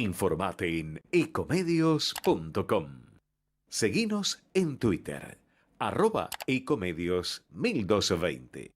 Informate en ecomedios.com. Seguinos en Twitter, @ecomedios1220.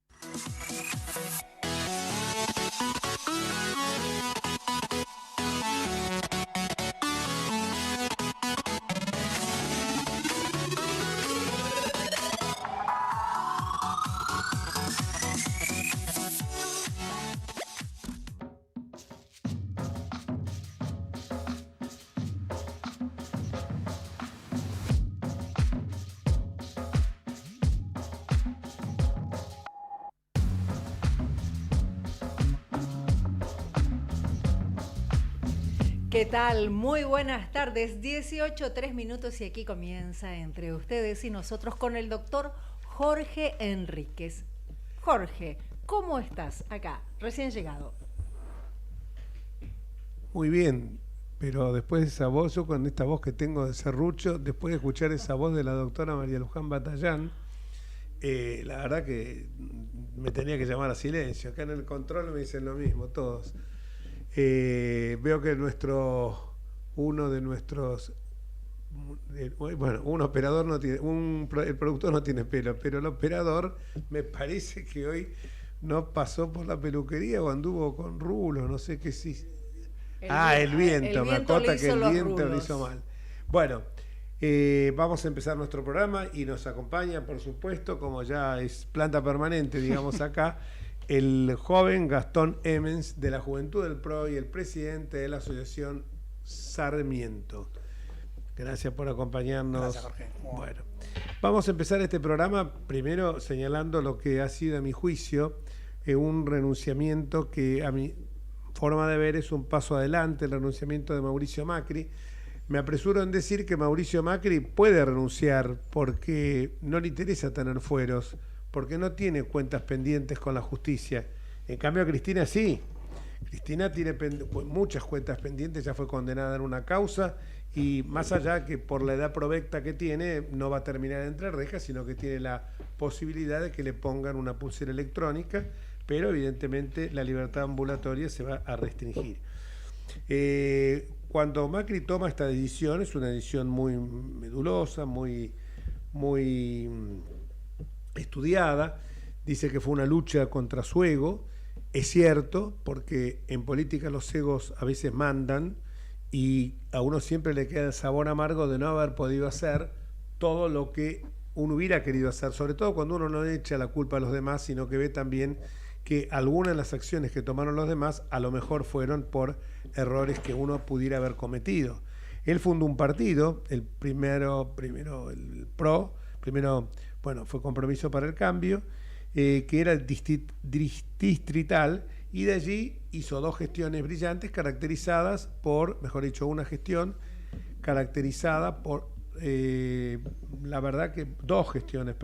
¿Qué tal? Muy buenas tardes, 18:03 y aquí comienza Entre Ustedes y Nosotros con el doctor Jorge Enríquez. Jorge, ¿cómo estás acá? Recién llegado. Muy bien, pero después de esa voz, yo con esta voz que tengo de serrucho, después de escuchar esa voz de la doctora María Luján Batallán, la verdad que me tenía que llamar a silencio. Acá en el control me dicen lo mismo, todos. Veo que uno de nuestros, un operador no tiene, el productor no tiene pelo, pero el operador me parece que hoy no pasó por la peluquería o anduvo con rulos, no sé qué sí. El viento, me acota que el viento lo hizo mal. Bueno, vamos a empezar nuestro programa y nos acompaña, por supuesto, como ya es planta permanente, digamos acá, el joven Gastón Emens de la Juventud del PRO y el presidente de la Asociación Sarmiento. Gracias por acompañarnos. Gracias, Jorge. Bueno, vamos a empezar este programa primero señalando lo que ha sido, a mi juicio, un renunciamiento que a mi forma de ver es un paso adelante, el renunciamiento de Mauricio Macri. Me apresuro en decir que Mauricio Macri puede renunciar porque no le interesa tener fueros, porque no tiene cuentas pendientes con la justicia. En cambio a Cristina sí. Cristina tiene muchas cuentas pendientes, ya fue condenada en una causa y más allá que por la edad provecta que tiene, no va a terminar entre rejas, sino que tiene la posibilidad de que le pongan una pulsera electrónica, pero evidentemente la libertad ambulatoria se va a restringir. Cuando Macri toma esta decisión, es una decisión muy medulosa, muy estudiada, dice que fue una lucha contra su ego. Es cierto, porque en política los egos a veces mandan y a uno siempre le queda el sabor amargo de no haber podido hacer todo lo que uno hubiera querido hacer, sobre todo cuando uno no echa la culpa a los demás, sino que ve también que algunas de las acciones que tomaron los demás a lo mejor fueron por errores que uno pudiera haber cometido. Él fundó un partido, el primero el PRO, fue Compromiso para el Cambio, que era distrital, y de allí hizo dos gestiones brillantes caracterizadas por, mejor dicho, una gestión caracterizada por, dos gestiones,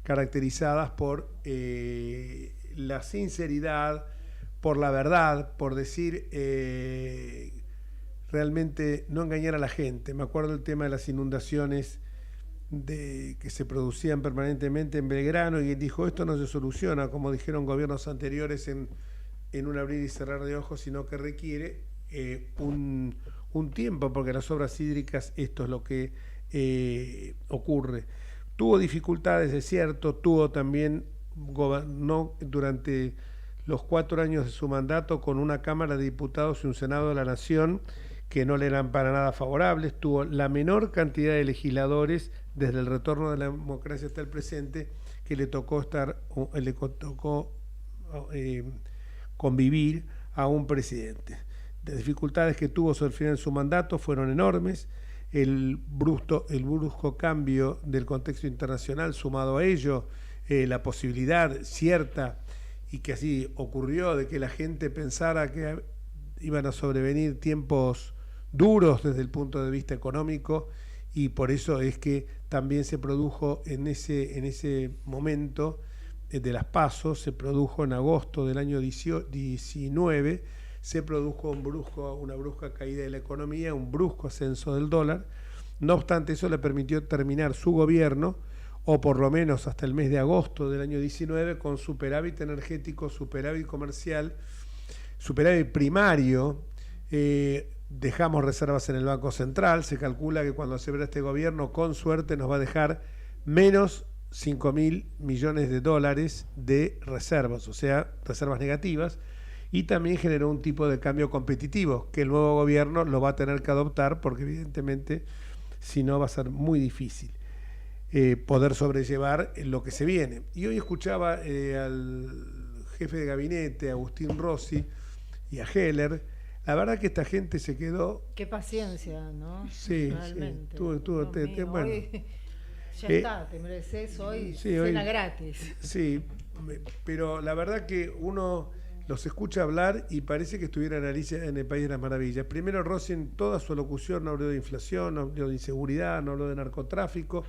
caracterizadas por la sinceridad, por la verdad, por decir, realmente no engañar a la gente. Me acuerdo del tema de las inundaciones que se producían permanentemente en Belgrano, y él dijo, esto no se soluciona, como dijeron gobiernos anteriores, en un abrir y cerrar de ojos, sino que requiere un tiempo, porque las obras hídricas esto es lo que ocurre. Tuvo dificultades, es cierto, gobernó durante los 4 años de su mandato con una Cámara de Diputados y un Senado de la Nación que no le eran para nada favorables, tuvo la menor cantidad de legisladores desde el retorno de la democracia hasta el presente que le tocó convivir a un presidente. Las dificultades que tuvo sobre el final de su mandato fueron enormes. El brusco cambio del contexto internacional, sumado a ello, la posibilidad cierta, y que así ocurrió, de que la gente pensara que iban a sobrevenir tiempos duros desde el punto de vista económico, y por eso es que también se produjo en ese momento de las PASO, se produjo en agosto del año 19, se produjo una brusca caída de la economía, un brusco ascenso del dólar. No obstante, eso le permitió terminar su gobierno, o por lo menos hasta el mes de agosto del año 19, con superávit energético, superávit comercial, superávit primario, dejamos reservas en el Banco Central. Se calcula que cuando se verá este gobierno, con suerte, nos va a dejar menos 5.000 millones de dólares de reservas, o sea, reservas negativas, y también generó un tipo de cambio competitivo que el nuevo gobierno lo va a tener que adoptar, porque evidentemente si no va a ser muy difícil poder sobrellevar lo que se viene. Y hoy escuchaba al jefe de gabinete, Agustín Rossi, y a Heller. La verdad que esta gente se quedó... Qué paciencia, ¿no? Sí, realmente. sí. Bueno, hoy ya está, te mereces hoy sí, cena hoy, gratis. Sí, pero la verdad que uno los escucha hablar y parece que estuviera en Alicia en el País de las Maravillas. Primero Rossi en toda su locución no habló de inflación, no habló de inseguridad, no habló de narcotráfico,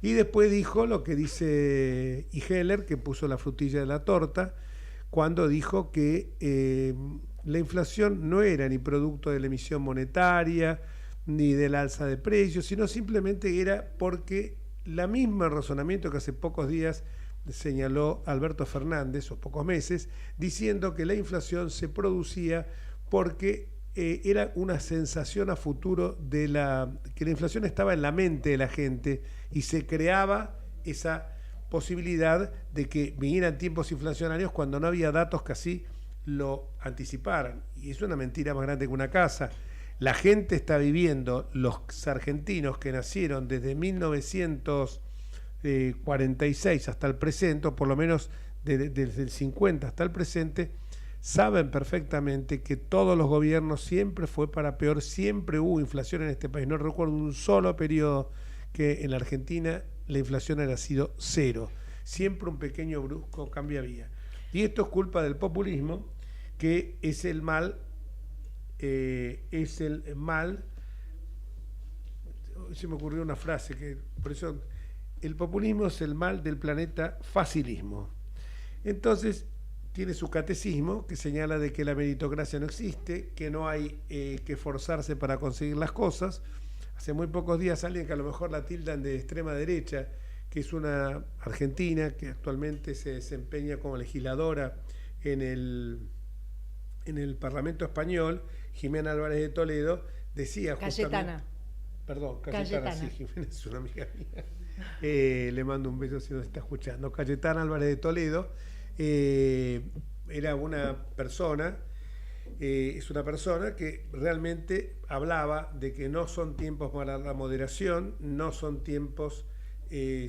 y después dijo lo que dice Heller, que puso la frutilla de la torta, cuando dijo que la inflación no era ni producto de la emisión monetaria, ni del alza de precios, sino simplemente era porque la misma razonamiento que hace pocos días señaló Alberto Fernández, o pocos meses, diciendo que la inflación se producía porque era una sensación a futuro que la inflación estaba en la mente de la gente y se creaba esa posibilidad de que vinieran tiempos inflacionarios cuando no había datos que así lo anticiparan. Y es una mentira más grande que una casa. La gente está viviendo, los argentinos que nacieron desde 1946 hasta el presente, o por lo menos desde el 50 hasta el presente, saben perfectamente que todos los gobiernos siempre fue para peor, siempre hubo inflación en este país. No recuerdo un solo periodo que en la Argentina la inflación haya sido cero. Siempre un pequeño brusco cambio había. Y esto es culpa del populismo, que es el mal, se me ocurrió una frase, que por eso el populismo es el mal del planeta facilismo. Entonces, tiene su catecismo que señala de que la meritocracia no existe, que no hay que esforzarse para conseguir las cosas. Hace muy pocos días alguien que a lo mejor la tildan de extrema derecha, que es una argentina que actualmente se desempeña como legisladora en el Parlamento español, Jimena Álvarez de Toledo, decía Cayetana. Cayetana, sí, Jimena es una amiga mía. Le mando un beso si nos está escuchando. Cayetana Álvarez de Toledo era una persona, es una persona que realmente hablaba de que no son tiempos para la moderación, no son tiempos,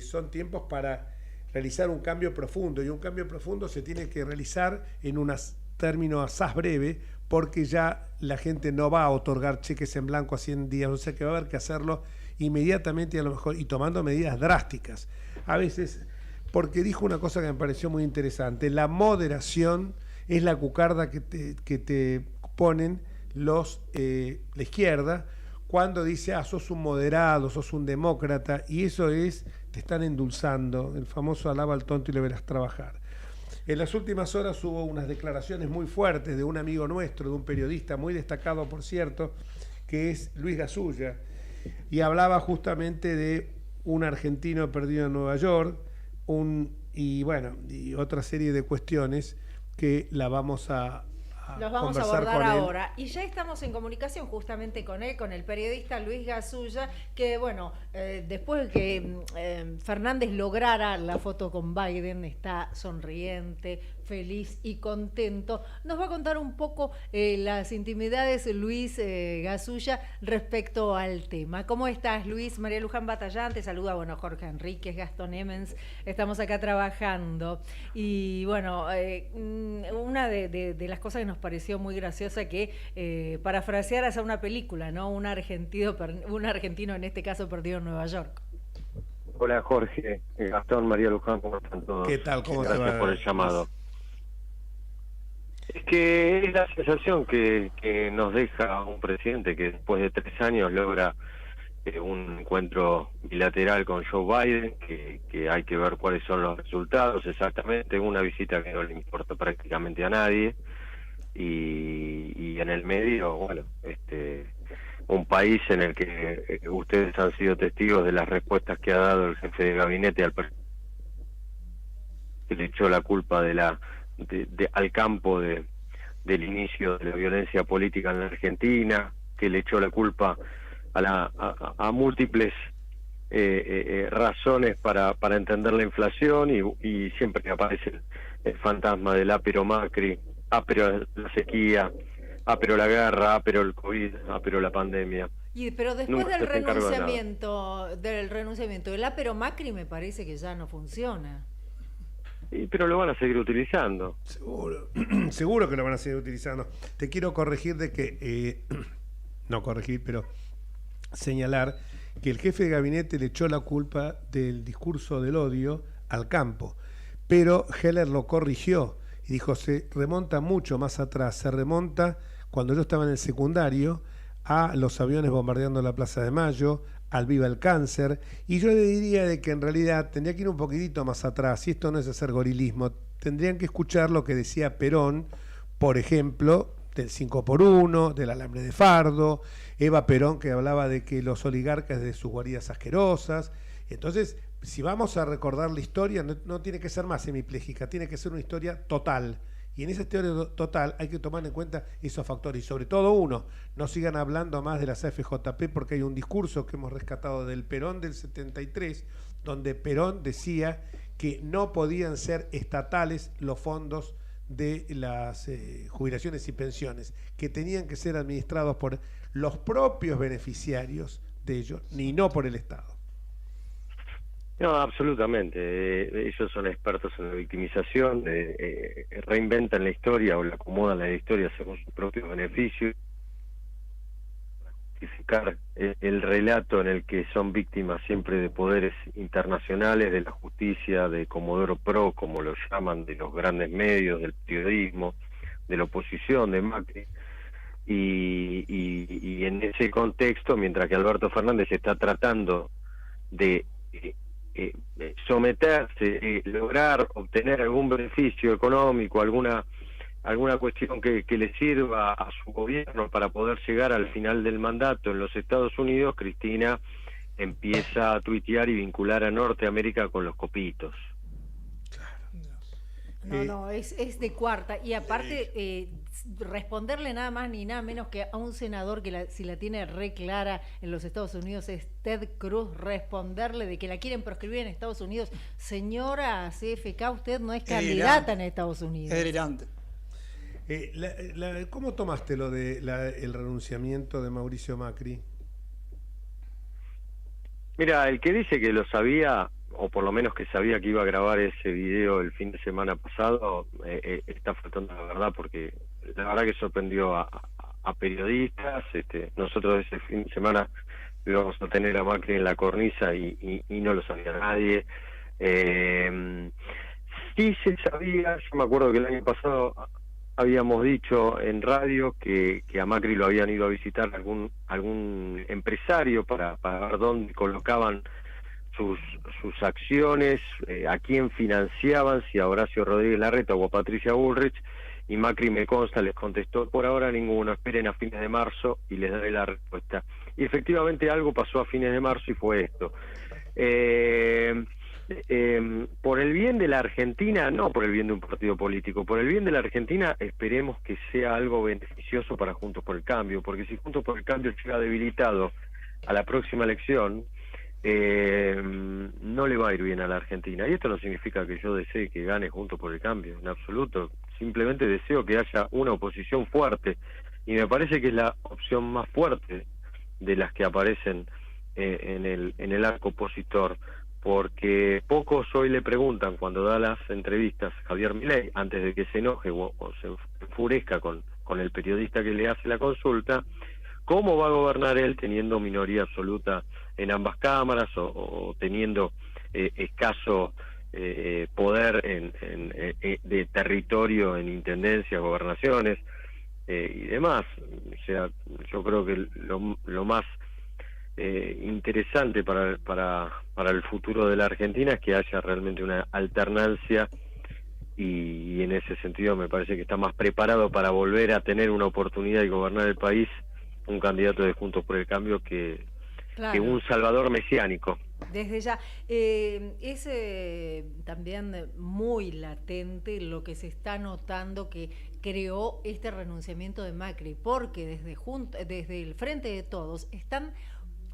son tiempos para realizar un cambio profundo, y un cambio profundo se tiene que realizar en un término asaz breve, porque ya la gente no va a otorgar cheques en blanco a 100 días, o sea que va a haber que hacerlo inmediatamente, y a lo mejor y tomando medidas drásticas. A veces, porque dijo una cosa que me pareció muy interesante: la moderación es la cucarda que te ponen la izquierda cuando dice, sos un moderado, sos un demócrata, y eso es, te están endulzando, el famoso alaba al tonto y le verás trabajar. En las últimas horas hubo unas declaraciones muy fuertes de un amigo nuestro, de un periodista muy destacado, por cierto, que es Luis Gasulla, y hablaba justamente de un argentino perdido en Nueva York, y otra serie de cuestiones que la vamos a los vamos a abordar ahora. Y ya estamos en comunicación justamente con él, con el periodista Luis Gasulla, que después de que Fernández lograra la foto con Biden, está sonriente, feliz y contento. Nos va a contar un poco las intimidades Luis Gasulla respecto al tema. ¿Cómo estás, Luis? María Luján Batallán te saluda, Jorge Enríquez, Gastón Emmens, estamos acá trabajando. Y una de las cosas que nos pareció muy graciosa, que parafrasear hacia una película, ¿no? Un argentino en este caso perdido en Nueva York. Hola Jorge, Gastón, María Luján, ¿cómo están todos? ¿Qué tal? ¿Cómo Gracias te va? por el llamado. Es que es la sensación que nos deja un presidente que después de 3 años logra un encuentro bilateral con Joe Biden, que hay que ver cuáles son los resultados exactamente, una visita que no le importa prácticamente a nadie, y en el medio, un país en el que ustedes han sido testigos de las respuestas que ha dado el jefe de gabinete que le echó la culpa al campo del inicio de la violencia política en la Argentina, que le echó la culpa a múltiples razones para entender la inflación, y siempre aparece el fantasma del pero Macri, pero la sequía, pero la guerra, pero el COVID, pero la pandemia. Pero después Nunca del se encargó de renunciamiento del pero Macri, me parece que ya no funciona. Pero lo van a seguir utilizando. Seguro, seguro que lo van a seguir utilizando. Te quiero corregir de que, no corregir, pero señalar que el jefe de gabinete le echó la culpa del discurso del odio al campo, pero Heller lo corrigió y dijo, se remonta mucho más atrás, se remonta cuando yo estaba en el secundario a los aviones bombardeando la Plaza de Mayo, al Viva el Cáncer, y yo le diría de que en realidad tendría que ir un poquitito más atrás, y esto no es hacer gorilismo, tendrían que escuchar lo que decía Perón, por ejemplo, del 5x1, del alambre de fardo, Eva Perón, que hablaba de que los oligarcas de sus guaridas asquerosas. Entonces, si vamos a recordar la historia, no tiene que ser más semipléjica, tiene que ser una historia total. Y en esa historia total hay que tomar en cuenta esos factores. Y sobre todo uno, no sigan hablando más de las AFJP, porque hay un discurso que hemos rescatado del Perón del 73, donde Perón decía que no podían ser estatales los fondos de las jubilaciones y pensiones, que tenían que ser administrados por los propios beneficiarios de ellos, ni no por el Estado. No, absolutamente. Ellos son expertos en la victimización, reinventan la historia o la acomodan la historia según sus propios beneficios, para justificar el relato en el que son víctimas siempre de poderes internacionales, de la justicia, de Comodoro Pro, como lo llaman, de los grandes medios, del periodismo, de la oposición, de Macri. Y en ese contexto, mientras que Alberto Fernández está tratando de someterse, lograr obtener algún beneficio económico, alguna cuestión que le sirva a su gobierno para poder llegar al final del mandato en los Estados Unidos, Cristina empieza a tuitear y vincular a Norteamérica con los copitos. No, es de cuarta. Y aparte, responderle nada más ni nada menos que a un senador que si la tiene re clara en los Estados Unidos es Ted Cruz, responderle de que la quieren proscribir en Estados Unidos. Señora CFK, usted no es candidata en Estados Unidos. Es delirante. ¿Cómo tomaste lo de el renunciamiento de Mauricio Macri? Mira, el que dice que lo sabía, o por lo menos que sabía que iba a grabar ese video el fin de semana pasado, está faltando la verdad, porque la verdad que sorprendió a periodistas. Nosotros ese fin de semana íbamos a tener a Macri en la cornisa y no lo sabía nadie. Sí se sabía, yo me acuerdo que el año pasado habíamos dicho en radio que a Macri lo habían ido a visitar algún empresario para ver dónde colocaban sus acciones, a quién financiaban, si a Horacio Rodríguez Larreta o a Patricia Bullrich, y Macri, me consta, les contestó: por ahora ninguno, esperen a fines de marzo y les daré la respuesta. Y efectivamente algo pasó a fines de marzo y fue esto. Por el bien de la Argentina, no por el bien de un partido político, por el bien de la Argentina, esperemos que sea algo beneficioso para Juntos por el Cambio, porque si Juntos por el Cambio llega debilitado a la próxima elección, no le va a ir bien a la Argentina. Y esto no significa que yo desee que gane Juntos por el Cambio, en absoluto. Simplemente deseo que haya una oposición fuerte, y me parece que es la opción más fuerte de las que aparecen en el arco opositor, porque pocos hoy le preguntan, cuando da las entrevistas Javier Milei, antes de que se enoje o se enfurezca con el periodista que le hace la consulta, cómo va a gobernar él teniendo minoría absoluta en ambas cámaras o teniendo escaso poder de territorio en intendencias, gobernaciones y demás. O sea, yo creo que lo más interesante para el futuro de la Argentina es que haya realmente una alternancia, y en ese sentido me parece que está más preparado para volver a tener una oportunidad de gobernar el país un candidato de Juntos por el Cambio que un salvador mesiánico. Desde ya. Es también muy latente lo que se está notando, que creó este renunciamiento de Macri, porque desde el Frente de Todos están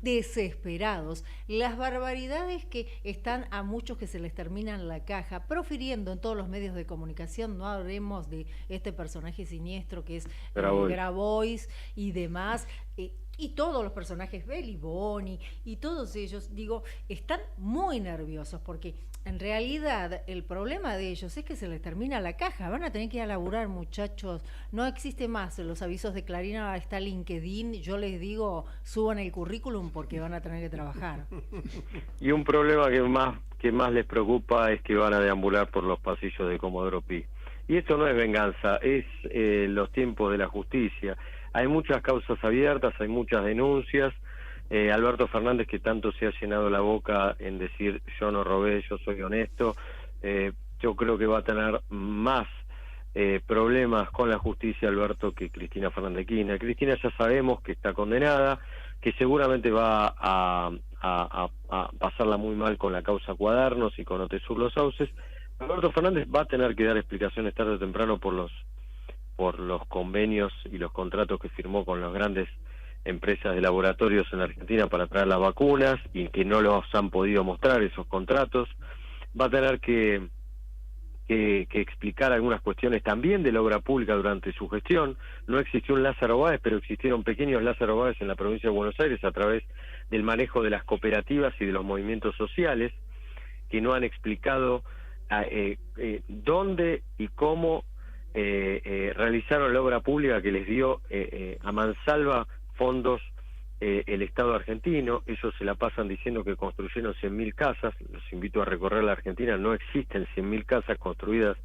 desesperados. Las barbaridades que están a muchos que se les terminan la caja, profiriendo en todos los medios de comunicación, no hablemos de este personaje siniestro que es Grabois y demás, y todos los personajes, Beli Boni y todos ellos, digo, están muy nerviosos porque en realidad el problema de ellos es que se les termina la caja, van a tener que ir a laburar, muchachos, no existe más los avisos de Clarín, ahora está LinkedIn, yo les digo, suban el currículum porque van a tener que trabajar. Y un problema que más les preocupa es que van a deambular por los pasillos de Comodoro Pi. Y esto no es venganza, es los tiempos de la justicia. Hay muchas causas abiertas, hay muchas denuncias. Alberto Fernández, que tanto se ha llenado la boca en decir yo no robé, yo soy honesto, yo creo que va a tener más problemas con la justicia Alberto que Cristina Fernández de Kirchner. Cristina ya sabemos que está condenada, que seguramente va a pasarla muy mal con la causa Cuadernos y con Otesur Los Sauces. Alberto Fernández va a tener que dar explicaciones tarde o temprano por los convenios y los contratos que firmó con las grandes empresas de laboratorios en la Argentina para traer las vacunas y que no los han podido mostrar esos contratos. Va a tener que explicar algunas cuestiones también de la obra pública durante su gestión. No existió un Lázaro Báez, pero existieron pequeños Lázaro Báez en la provincia de Buenos Aires a través del manejo de las cooperativas y de los movimientos sociales, que no han explicado dónde y cómo realizaron la obra pública que les dio a mansalva fondos el Estado argentino. Ellos se la pasan diciendo que construyeron 100.000 casas. Los invito a recorrer la Argentina, no existen 100.000 casas construidas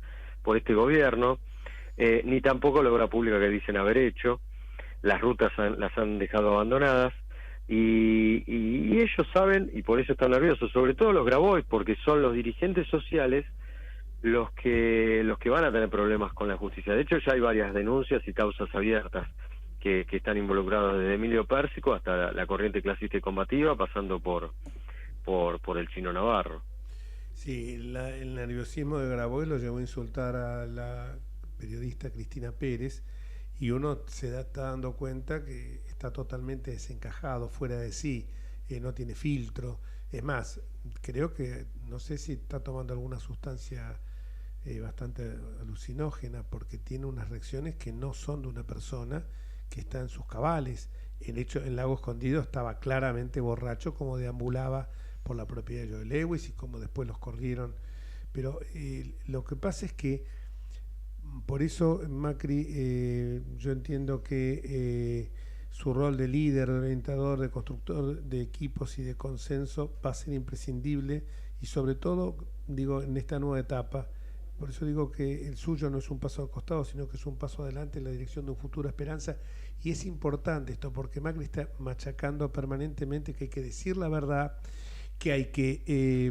por este gobierno, ni tampoco la obra pública que dicen haber hecho. Las rutas las han dejado abandonadas y ellos saben, y por eso están nerviosos, sobre todo los Grabois, porque son los dirigentes sociales los que van a tener problemas con la justicia. De hecho, ya hay varias denuncias y causas abiertas que están involucrados desde Emilio Pérsico hasta la corriente clasista y combativa, pasando por el Chino Navarro. Sí, el nerviosismo de Grabois lo llevó a insultar a la periodista Cristina Pérez, y uno está dando cuenta que está totalmente desencajado, fuera de sí, no tiene filtro. Es más, creo que, no sé si está tomando alguna sustancia bastante alucinógena, porque tiene unas reacciones que no son de una persona que está en sus cabales. El hecho, en Lago Escondido estaba claramente borracho, como deambulaba por la propiedad de Joe Lewis y como después los corrieron. Pero lo que pasa es que, por eso Macri, yo entiendo que su rol de líder, de orientador, de constructor de equipos y de consenso va a ser imprescindible, y sobre todo, digo, en esta nueva etapa. Por eso digo que el suyo no es un paso al costado, sino que es un paso adelante en la dirección de un futuro esperanza. Y es importante esto, porque Macri está machacando permanentemente que hay que decir la verdad, que hay que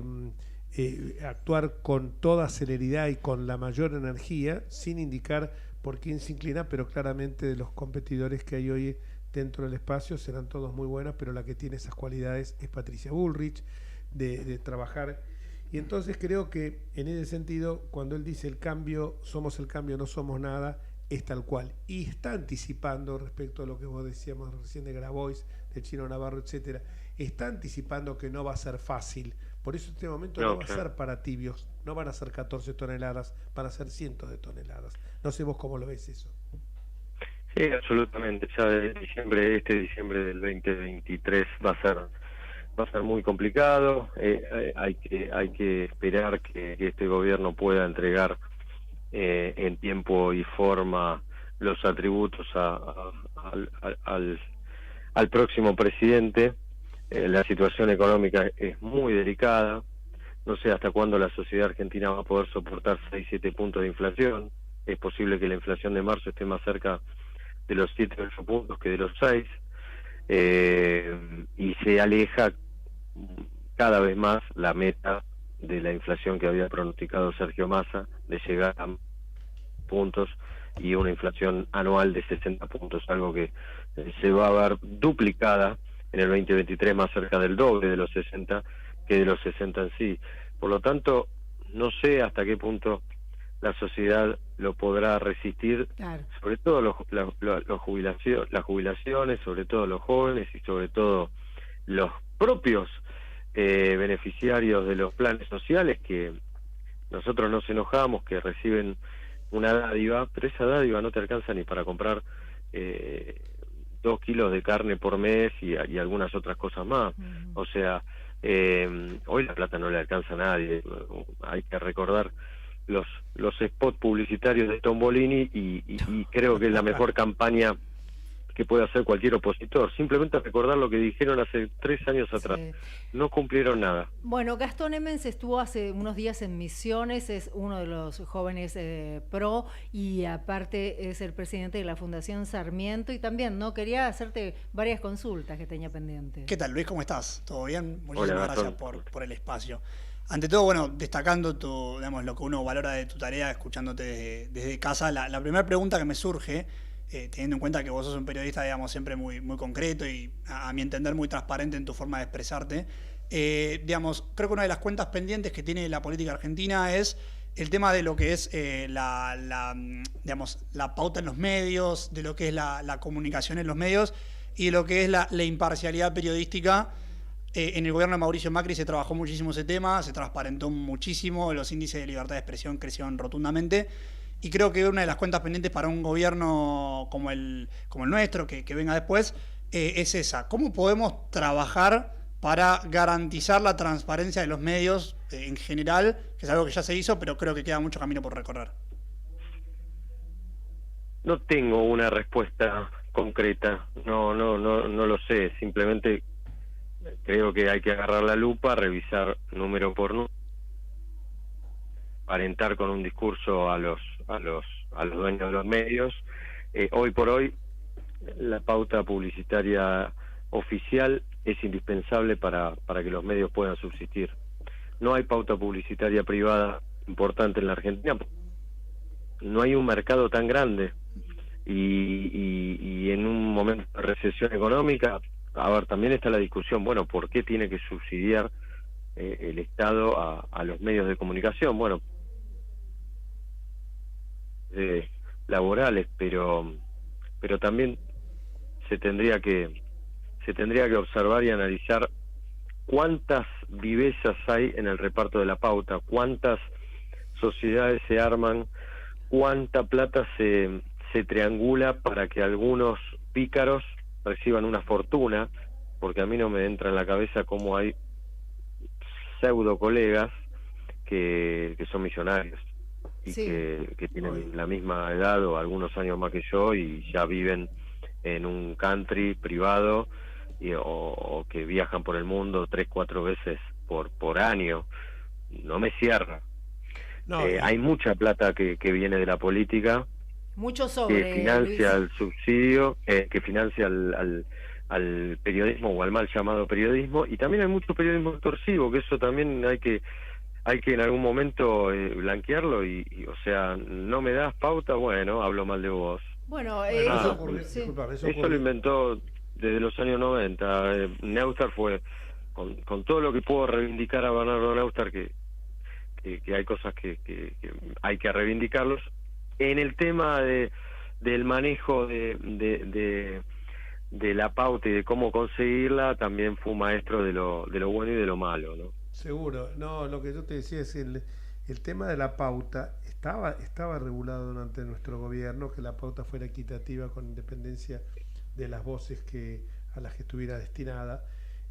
actuar con toda celeridad y con la mayor energía, sin indicar por quién se inclina, pero claramente de los competidores que hay hoy dentro del espacio serán todos muy buenos, pero la que tiene esas cualidades es Patricia Bullrich, de trabajar. Y entonces creo que en ese sentido, cuando él dice el cambio, somos el cambio, no somos nada, es tal cual. Y está anticipando, respecto a lo que vos decíamos recién de Grabois, de Chino Navarro, etcétera, está anticipando que no va a ser fácil. Por eso este momento no va a ser para tibios, no van a ser 14 toneladas, van a ser cientos de toneladas. No sé vos cómo lo ves eso. Sí, absolutamente. Ya de diciembre, diciembre del 2023 va a ser muy complicado. Hay que esperar que este gobierno pueda entregar en tiempo y forma los atributos al próximo presidente. La situación económica es muy delicada. No sé hasta cuándo la sociedad argentina va a poder soportar 6-7 puntos de inflación. Es posible que la inflación de marzo esté más cerca de los 7-8 puntos que de los 6. Y se aleja cada vez más la meta de la inflación que había pronosticado Sergio Massa, de llegar a puntos y una inflación anual de 60 puntos, algo que se va a ver duplicada en el 2023, más cerca del doble de los 60 que de los 60 en sí. Por lo tanto, no sé hasta qué punto la sociedad lo podrá resistir, Claro. sobre todo las jubilaciones, sobre todo los jóvenes y sobre todo los propios beneficiarios de los planes sociales, que nosotros nos enojamos que reciben una dádiva, pero esa dádiva no te alcanza ni para comprar 2 kilos de carne por mes y algunas otras cosas más. O sea, hoy la plata no le alcanza a nadie. Hay que recordar los spots publicitarios de Tombolini y creo que es la mejor campaña que puede hacer cualquier opositor. Simplemente recordar lo que dijeron hace 3 años atrás. Sí. No cumplieron nada. Bueno, Gastón Emmens estuvo hace unos días en Misiones, es uno de los jóvenes PRO y aparte es el presidente de la Fundación Sarmiento y también, ¿no? Quería hacerte varias consultas que tenía pendientes. ¿Qué tal, Luis? ¿Cómo estás? ¿Todo bien? Muchísimas Hola, gracias por el espacio. Ante todo, bueno, destacando digamos, lo que uno valora de tu tarea, escuchándote desde casa, la primera pregunta que me surge, teniendo en cuenta que vos sos un periodista, digamos, siempre muy, muy concreto y, a mi entender, muy transparente en tu forma de expresarte, digamos, creo que una de las cuentas pendientes que tiene la política argentina es el tema de lo que es digamos, la pauta en los medios, de lo que es la comunicación en los medios y de lo que es la imparcialidad periodística. En el gobierno de Mauricio Macri se trabajó muchísimo ese tema, se transparentó muchísimo, los índices de libertad de expresión crecieron rotundamente y creo que una de las cuentas pendientes para un gobierno como el nuestro, que venga después, es esa. ¿Cómo podemos trabajar para garantizar la transparencia de los medios en general, que es algo que ya se hizo, pero creo que queda mucho camino por recorrer? No tengo una respuesta concreta, no lo sé, simplemente creo que hay que agarrar la lupa, revisar número por número, aparentar con un discurso a los dueños de los medios. Hoy por hoy la pauta publicitaria oficial es indispensable para que los medios puedan subsistir. No hay pauta publicitaria privada importante en la Argentina, no hay un mercado tan grande y en un momento de recesión económica, a ver, también está la discusión, bueno, ¿por qué tiene que subsidiar el Estado a los medios de comunicación? Bueno, laborales, pero también se tendría que observar y analizar cuántas vivezas hay en el reparto de la pauta, cuántas sociedades se arman, cuánta plata se triangula para que algunos pícaros reciban una fortuna, porque a mí no me entra en la cabeza cómo hay pseudo colegas que son millonarios y Sí. que tienen la misma edad o algunos años más que yo y ya viven en un country privado o que viajan por el mundo 3-4 veces por año. No me cierra. No, Hay mucha plata que viene de la política, Mucho sobre, que financia Luis. el subsidio, que financia al periodismo o al mal llamado periodismo, y también hay mucho periodismo extorsivo, que eso también hay que en algún momento blanquearlo y o sea, no me das pauta, bueno, hablo mal de vos. Bueno, Bueno, eso ocurrió, sí. disculpame, Eso ocurrió. lo inventó desde los años 90. Neustar fue, con todo lo que puedo reivindicar a Bernardo Neustar, que hay cosas que hay que reivindicarlos. En el tema del manejo de la pauta y de cómo conseguirla, también fue un maestro de lo bueno y de lo malo, ¿no? Seguro. No, lo que yo te decía es el tema de la pauta estaba regulado durante nuestro gobierno, que la pauta fuera equitativa con independencia de las voces a las que estuviera destinada.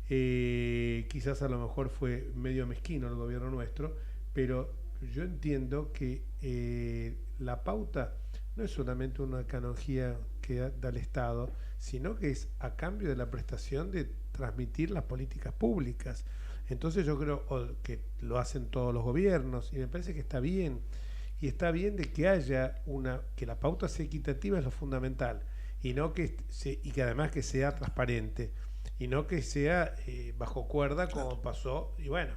Quizás a lo mejor fue medio mezquino el gobierno nuestro, pero yo entiendo que la pauta no es solamente una canonjía que da el Estado, sino que es a cambio de la prestación de transmitir las políticas públicas. Entonces yo creo que lo hacen todos los gobiernos y me parece que está bien. Y está bien de que haya que la pauta sea equitativa, es lo fundamental, y no que que además que sea transparente y no que sea bajo cuerda como pasó. Y bueno,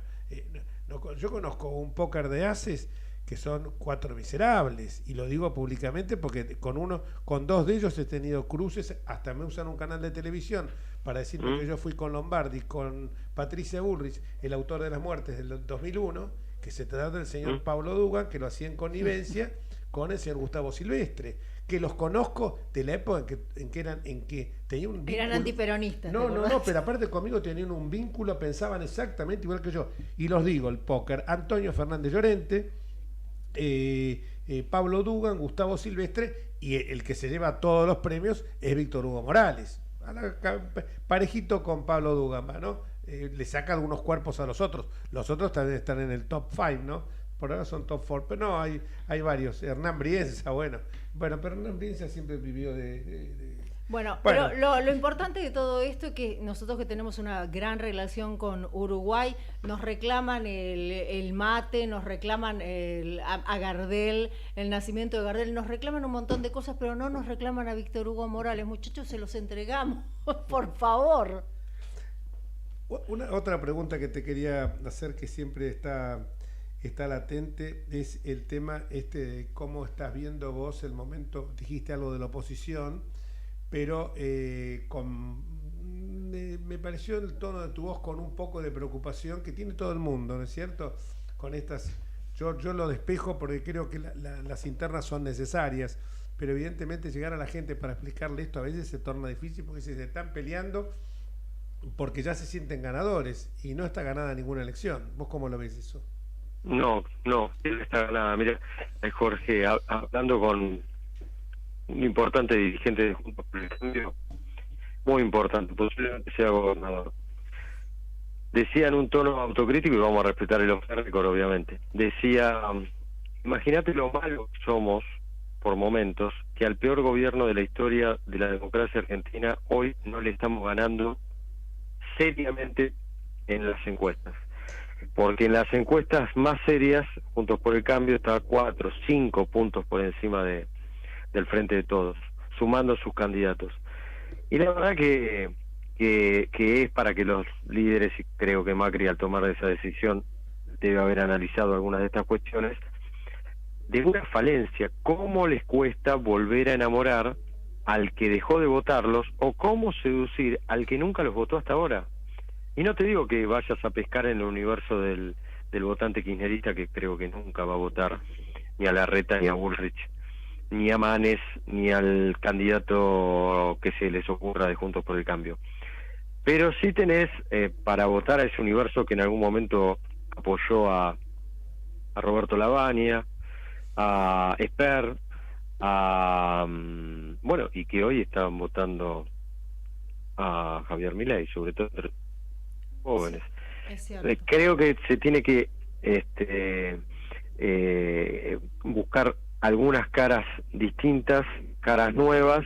yo conozco un póker de ases que son 4 miserables, y lo digo públicamente porque con 2 de ellos he tenido cruces, hasta me usan un canal de televisión para decirme que yo fui con Lombardi, con Patricia Bullrich, el autor de las muertes del 2001, que se trata del señor Pablo Dugan, que lo hacía en connivencia con el señor Gustavo Silvestre, que los conozco de la época en que tenían un vínculo. Eran antiperonistas. No, pero aparte conmigo tenían un vínculo, pensaban exactamente igual que yo. Y los digo, el póker, Antonio Fernández Llorente, Pablo Dugan, Gustavo Silvestre, y el que se lleva todos los premios es Víctor Hugo Morales. Parejito con Pablo Dugan, ¿no? Le saca algunos cuerpos a los otros. Los otros también están en el top 5, ¿no? Por ahora son top 4, pero no, hay varios. Hernán Brienza, bueno, pero Hernán Brienza siempre vivió Bueno, pero lo importante de todo esto es que nosotros que tenemos una gran relación con Uruguay, nos reclaman el mate, nos reclaman a Gardel, el nacimiento de Gardel, nos reclaman un montón de cosas, pero no nos reclaman a Víctor Hugo Morales. Muchachos, se los entregamos, por favor. Otra pregunta que te quería hacer, que siempre está latente, es el tema de cómo estás viendo vos el momento. Dijiste algo de la oposición, pero me pareció el tono de tu voz con un poco de preocupación que tiene todo el mundo, ¿no es cierto? Con estas, yo lo despejo porque creo que las internas son necesarias, pero evidentemente llegar a la gente para explicarle esto a veces se torna difícil porque se están peleando porque ya se sienten ganadores y no está ganada ninguna elección. ¿Vos cómo lo ves eso? No está ganada. Mira, Jorge, hablando con un importante dirigente de Juntos por el Cambio, muy importante, posiblemente sea gobernador, decía en un tono autocrítico, y vamos a respetar el off the record, obviamente, decía, imagínate lo malo que somos por momentos, que al peor gobierno de la historia de la democracia argentina hoy no le estamos ganando seriamente en las encuestas. Porque en las encuestas más serias, Juntos por el Cambio está 4, 5 puntos por encima del Frente de Todos, sumando sus candidatos. Y la verdad que es para que los líderes, y creo que Macri al tomar esa decisión debe haber analizado algunas de estas cuestiones, de una falencia, cómo les cuesta volver a enamorar al que dejó de votarlos, o cómo seducir al que nunca los votó hasta ahora. Y no te digo que vayas a pescar en el universo del votante kirchnerista, que creo que nunca va a votar ni a Larreta ni a Bullrich, ni a Manes, ni al candidato que se les ocurra de Juntos por el Cambio. Pero sí tenés para votar a ese universo que en algún momento apoyó a Roberto Lavagna, a Esper, bueno, y que hoy están votando a Javier Milei, sobre todo entre jóvenes. Es cierto. Creo que se tiene que buscar algunas caras distintas, caras nuevas,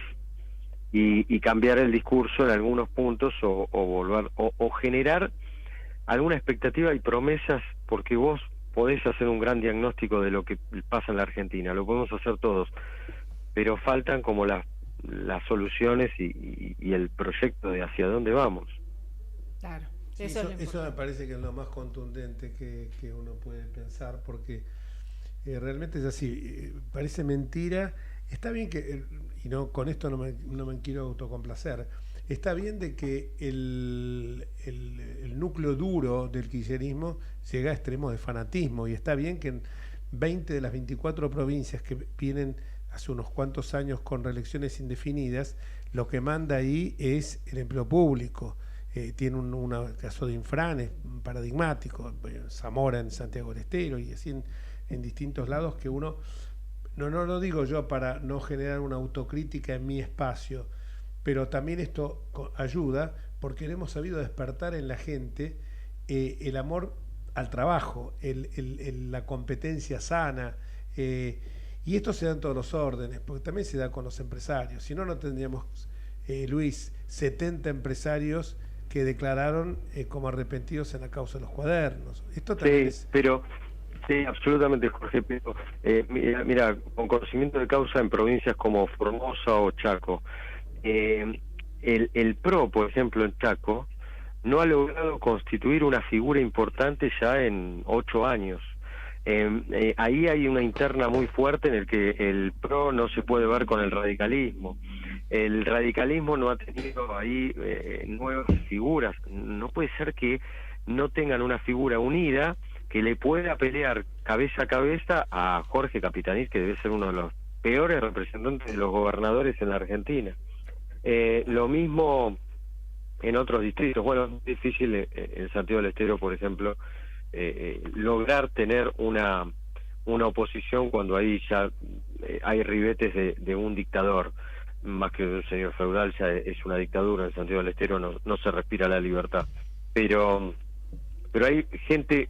y cambiar el discurso en algunos puntos, o volver o generar alguna expectativa y promesas, porque vos podés hacer un gran diagnóstico de lo que pasa en la Argentina, lo podemos hacer todos, pero faltan como las soluciones y el proyecto de hacia dónde vamos. Claro. Sí, eso me parece que es lo más contundente que uno puede pensar, porque realmente es así. Parece mentira. Está bien que, y no con esto no me quiero autocomplacer, está bien de que el núcleo duro del kirchnerismo llega a extremos de fanatismo, y está bien que en 20 de las 24 provincias que vienen hace unos cuantos años con reelecciones indefinidas, lo que manda ahí es el empleo público. Tiene un caso de Infran paradigmático, Zamora en Santiago del Estero, y así en distintos lados, que uno, no lo digo yo para no generar una autocrítica en mi espacio, pero también esto ayuda porque hemos sabido despertar en la gente el amor al trabajo, la competencia sana, y esto se da en todos los órdenes, porque también se da con los empresarios. Si no, no tendríamos, Luis, 70 empresarios que declararon como arrepentidos en la causa de los cuadernos. Esto también sí, absolutamente, Jorge. Pero, mira, con conocimiento de causa en provincias como Formosa o Chaco, el PRO, por ejemplo, en Chaco, no ha logrado constituir una figura importante ya en 8 años. Ahí hay una interna muy fuerte en el que el PRO no se puede ver con el radicalismo. El radicalismo no ha tenido ahí nuevas figuras. No puede ser que no tengan una figura unida que le pueda pelear cabeza a cabeza a Jorge Capitanich, que debe ser uno de los peores representantes de los gobernadores en la Argentina. Lo mismo en otros distritos. Bueno, es difícil en Santiago del Estero, por ejemplo, lograr tener una oposición cuando ahí ya hay ribetes de un dictador, más que de un señor feudal. Ya es una dictadura. En Santiago del Estero no se respira la libertad, pero hay gente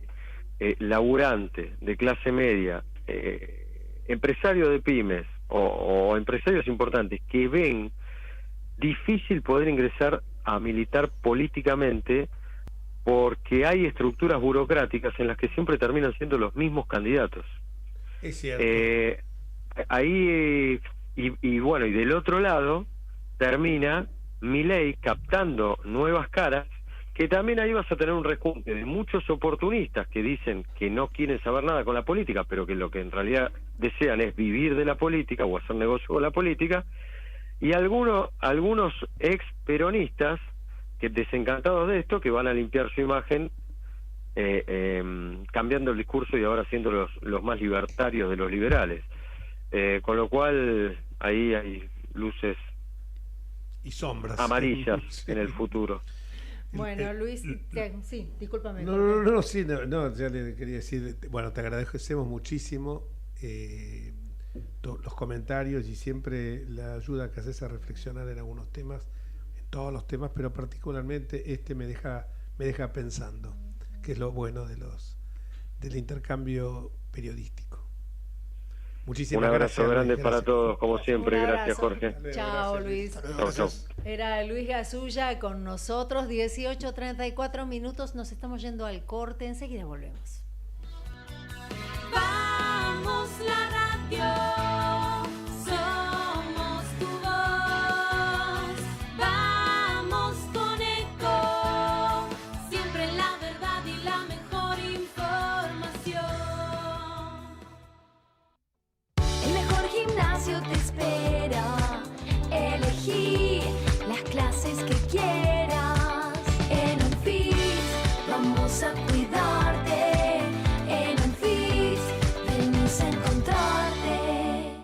laburante, de clase media, empresarios de pymes o empresarios importantes que ven difícil poder ingresar a militar políticamente porque hay estructuras burocráticas en las que siempre terminan siendo los mismos candidatos. Es cierto. Ahí y bueno, y del otro lado termina Milei captando nuevas caras, que también ahí vas a tener un rejunte de muchos oportunistas que dicen que no quieren saber nada con la política, pero que lo que en realidad desean es vivir de la política o hacer negocio con la política, y algunos ex peronistas que desencantados de esto, que van a limpiar su imagen cambiando el discurso y ahora siendo los más libertarios de los liberales, con lo cual ahí hay luces y sombras amarillas sí. en el futuro. Bueno, Luis, sí, discúlpame. No, ya le quería decir, bueno, te agradecemos muchísimo los comentarios y siempre la ayuda que haces a reflexionar en algunos temas, en todos los temas, pero particularmente este me deja pensando, que es lo bueno del intercambio periodístico. Muchísimas gracias. Un abrazo grande para todos, como Un siempre. abrazo. Gracias, Jorge. Chao, Luis. Chau. Era Luis Gasulla con nosotros, 18:34 minutos. Nos estamos yendo al corte, enseguida volvemos. Vamos la radio, somos tu voz. Vamos con Eco, siempre la verdad y la mejor información. El mejor gimnasio te espera. Elegí las clases que quieras. En Unfit vamos a cuidarte. En Unfit venimos a encontrarte.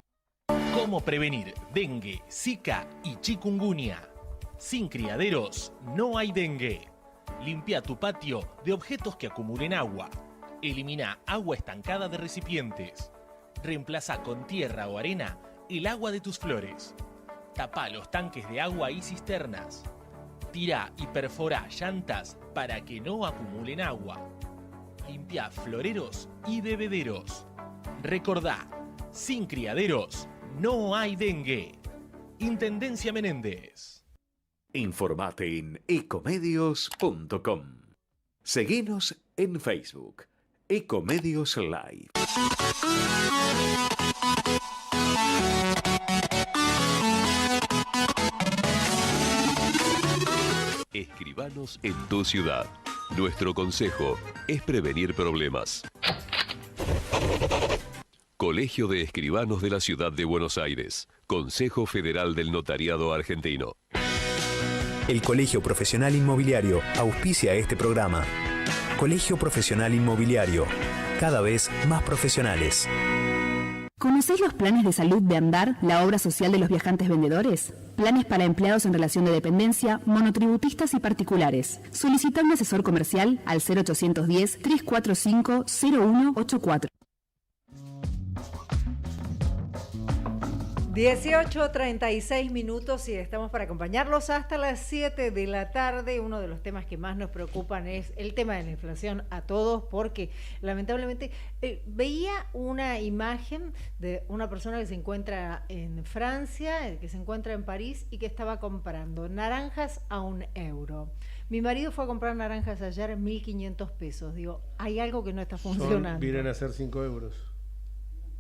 ¿Cómo prevenir dengue, zika y chikungunya? Sin criaderos no hay dengue. Limpia tu patio de objetos que acumulen agua. Elimina agua estancada de recipientes. Reemplaza con tierra o arena el agua de tus flores. Tapa los tanques de agua y cisternas. Tira y perfora llantas para que no acumulen agua. Limpia floreros y bebederos. Recordá, sin criaderos no hay dengue. Intendencia Menéndez. Informate en ecomedios.com. Seguinos en Facebook. Ecomedios Live. Escribanos en tu ciudad. Nuestro consejo es prevenir problemas. Colegio de Escribanos de la Ciudad de Buenos Aires. Consejo Federal del Notariado Argentino. El Colegio Profesional Inmobiliario auspicia este programa. Colegio Profesional Inmobiliario, cada vez más profesionales. ¿Conocéis los planes de salud de Andar, la obra social de los viajantes vendedores? Planes para empleados en relación de dependencia, monotributistas y particulares. Solicita un asesor comercial al 0810-345-0184. 18:36 minutos y estamos para acompañarlos hasta las 7 de la tarde. Uno de los temas que más nos preocupan es el tema de la inflación a todos, porque lamentablemente veía una imagen de una persona que se encuentra en Francia, que se encuentra en París y que estaba comprando naranjas a €1. Mi marido fue a comprar naranjas ayer en 1.500 pesos. Digo, hay algo que no está funcionando. Vienen a ser 5 euros.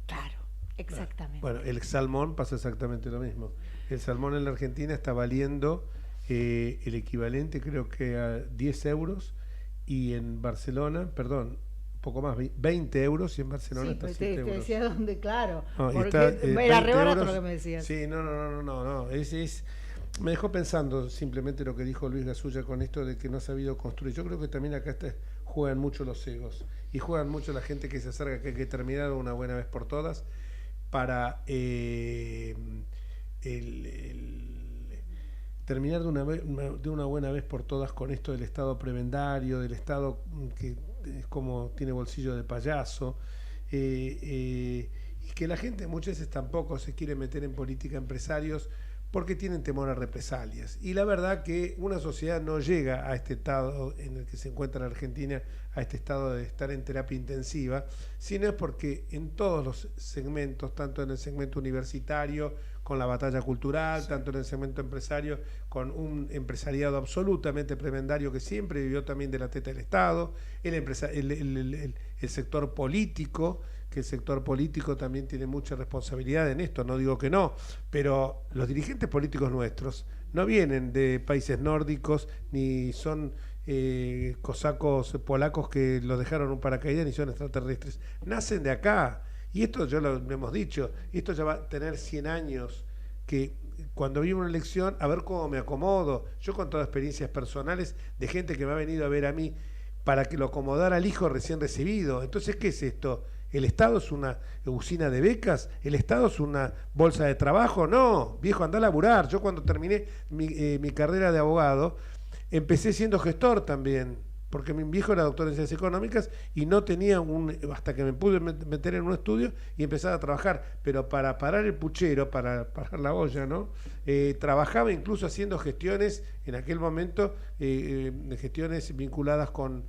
Claro. Exactamente. Bueno, el salmón pasa exactamente lo mismo. El salmón en la Argentina está valiendo el equivalente, creo que a 10 euros, y en Barcelona, perdón, un poco más, 20 euros, y en Barcelona está 7 euros. Te decía dónde, claro. No, porque está, era re barato euros, lo que me decías. Sí, no. Me dejó pensando simplemente lo que dijo Luis Gasulla con esto de que no ha sabido construir. Yo creo que también acá juegan mucho los egos y juegan mucho la gente que se acerca, que hay que terminar una buena vez por todas para terminar de una buena vez por todas con esto del Estado prebendario, del Estado que es como tiene bolsillo de payaso, y que la gente muchas veces tampoco se quiere meter en política empresarios porque tienen temor a represalias. Y la verdad que una sociedad no llega a este estado en el que se encuentra la Argentina, a este estado de estar en terapia intensiva, sino es porque en todos los segmentos, tanto en el segmento universitario, con la batalla cultural, tanto en el segmento empresario, con un empresariado absolutamente prebendario que siempre vivió también de la teta del Estado, el sector político, que el sector político también tiene mucha responsabilidad en esto, no digo que no, pero los dirigentes políticos nuestros no vienen de países nórdicos, ni son cosacos polacos que los dejaron un paracaídas, ni son extraterrestres, nacen de acá. Y esto ya lo hemos dicho, esto ya va a tener 100 años, que cuando vivo una elección, a ver cómo me acomodo. Yo con todas experiencias personales de gente que me ha venido a ver a mí para que lo acomodara al hijo recién recibido. Entonces, ¿qué es esto? ¿El Estado es una usina de becas? ¿El Estado es una bolsa de trabajo? No, viejo, anda a laburar. Yo cuando terminé mi carrera de abogado, empecé siendo gestor también, porque mi viejo era doctor en ciencias económicas y no tenía hasta que me pude meter en un estudio y empezar a trabajar, pero para parar el puchero, para parar la olla, ¿no? Trabajaba incluso haciendo gestiones, en aquel momento, gestiones vinculadas con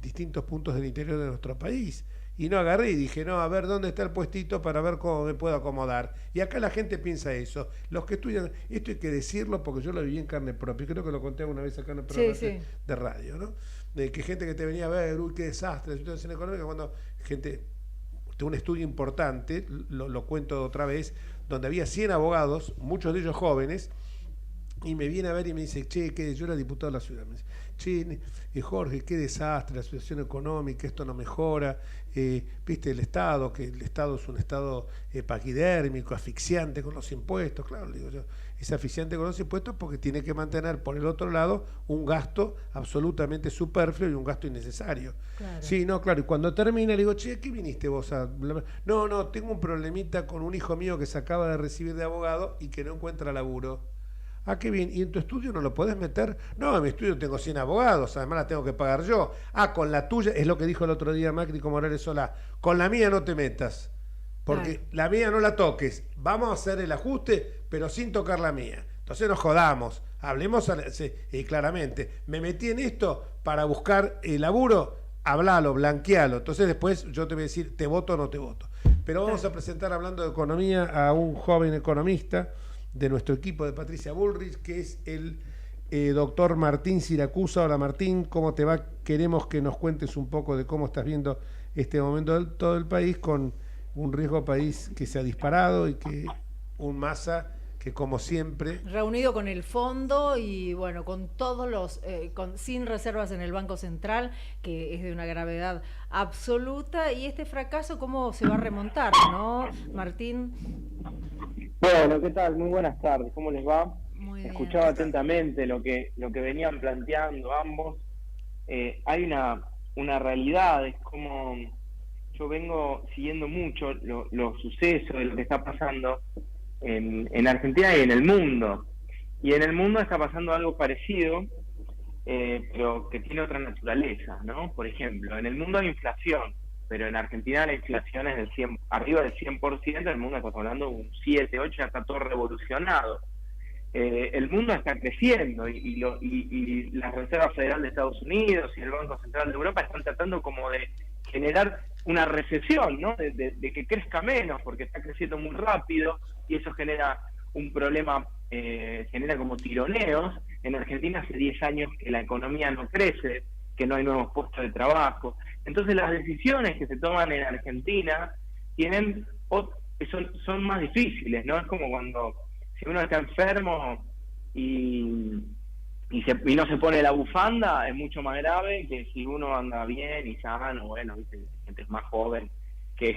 distintos puntos del interior de nuestro país. Y no agarré y dije, no, a ver dónde está el puestito para ver cómo me puedo acomodar. Y acá la gente piensa eso. Los que estudian, esto hay que decirlo porque yo lo viví en carne propia. Creo que lo conté una vez acá en el programa de radio, ¿no? De que gente que te venía a ver, uy, qué desastre, la situación económica, cuando gente de un estudio importante, lo cuento otra vez, donde había 100 abogados, muchos de ellos jóvenes, y me viene a ver y me dice, che, yo era diputado de la ciudad, me dice, che, Jorge, qué desastre, la situación económica, esto no mejora, viste el Estado, que el Estado es un Estado paquidérmico, asfixiante con los impuestos, claro, le digo yo, es asfixiante con los impuestos porque tiene que mantener por el otro lado un gasto absolutamente superfluo y un gasto innecesario. Claro. Sí, no, claro, y cuando termina le digo, che, ¿qué viniste vos a...? No, tengo un problemita con un hijo mío que se acaba de recibir de abogado y que no encuentra laburo. Ah, qué bien. ¿Y en tu estudio no lo podés meter? No, en mi estudio tengo 100 abogados, además la tengo que pagar yo. Ah, con la tuya, es lo que dijo el otro día Macri con Morales Solá, con la mía no te metas, porque la mía no la toques. Vamos a hacer el ajuste, pero sin tocar la mía. Entonces nos jodamos, hablemos claramente. Me metí en esto para buscar el laburo, hablalo, blanquealo. Entonces después yo te voy a decir, ¿te voto o no te voto? Pero vamos a presentar, hablando de economía, a un joven economista de nuestro equipo de Patricia Bullrich, que es el doctor Martín Siracusa. Hola Martín, ¿cómo te va? Queremos que nos cuentes un poco de cómo estás viendo este momento de todo el país, con un riesgo país que se ha disparado y que un Massa que, como siempre, reunido con el fondo y bueno, con todos los sin reservas en el Banco Central, que es de una gravedad absoluta, y este fracaso cómo se va a remontar, ¿no, Martín? Bueno, ¿qué tal? Muy buenas tardes, ¿cómo les va? Muy bien. Escuchaba atentamente lo que venían planteando ambos. Hay una realidad, es como yo vengo siguiendo mucho los sucesos de lo que está pasando en Argentina y en el mundo. Y en el mundo está pasando algo parecido, pero que tiene otra naturaleza, ¿no? Por ejemplo, en el mundo hay inflación, pero en Argentina la inflación es arriba del 100%, el mundo está hablando de un 7, 8, ya está todo revolucionado. El mundo está creciendo y la Reserva Federal de Estados Unidos y el Banco Central de Europa están tratando como de generar una recesión, ¿no? De que crezca menos, porque está creciendo muy rápido y eso genera un problema, genera como tironeos. En Argentina hace 10 años que la economía no crece, que no hay nuevos puestos de trabajo. Entonces las decisiones que se toman en Argentina son más difíciles, ¿no? Es como cuando si uno está enfermo y no se pone la bufanda, es mucho más grave que si uno anda bien y sano. Bueno, ¿viste? Gente más joven que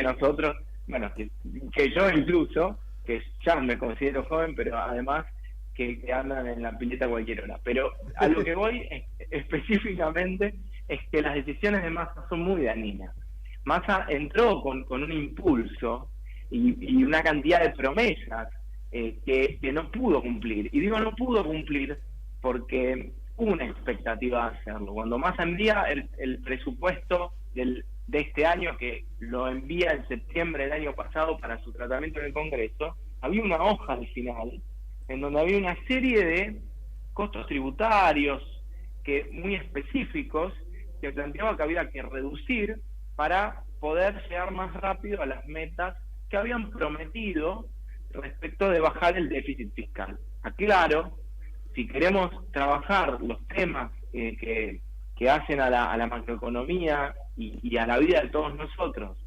nosotros, bueno, que yo incluso, que ya me considero joven, pero además que andan en la pileta a cualquier hora. Pero a lo que voy específicamente es que las decisiones de Massa son muy dañinas. Massa entró con un impulso y una cantidad de promesas que no pudo cumplir. Y digo no pudo cumplir porque hubo una expectativa de hacerlo. Cuando Massa envía el presupuesto de este año, que lo envía en septiembre del año pasado para su tratamiento en el Congreso, había una hoja al final en donde había una serie de costos tributarios muy específicos que planteaba que había que reducir para poder llegar más rápido a las metas que habían prometido respecto de bajar el déficit fiscal. Aclaro, si queremos trabajar los temas que hacen a la macroeconomía y a la vida de todos nosotros.